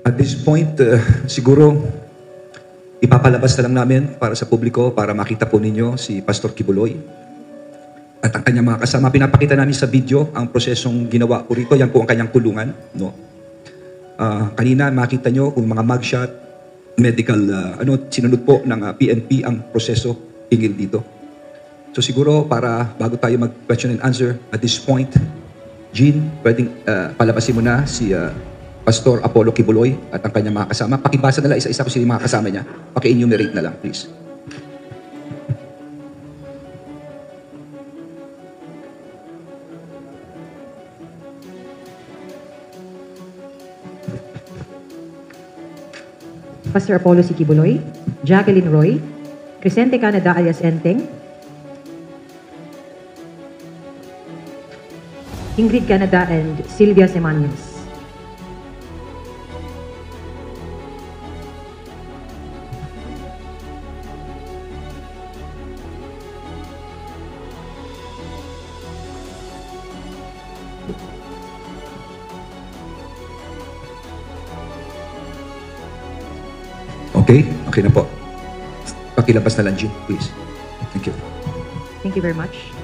At this point, siguro ipapalabas na lang namin para sa publiko para makita po ninyo si Pastor Kibuloy at ang kanyang mga kasama. Pinapakita namin sa video ang prosesong ginawa po rito. Yan po ang kanyang kulungan. No? Kanina makita nyo kung mga mugshot, medical, sinunod po ng PNP ang proseso tingil dito. So siguro para bago tayo mag-question and answer at this point, Jean, pwedeng palabasin mo na si Pastor Apollo Kibuloy at ang kanyang mga kasama. Pakibasa na lang isa-isa kung sino yung mga kasama niya. Paki-enumerate na lang, please. Pastor Apollo C. Kibuloy, Jacqueline Roy, Crescente Canada alias Enteng, Ingrid Canada and Sylvia Semanias. Okay? Okay na po. Pakilabas na lang, Jean, please. Thank you. Thank you very much.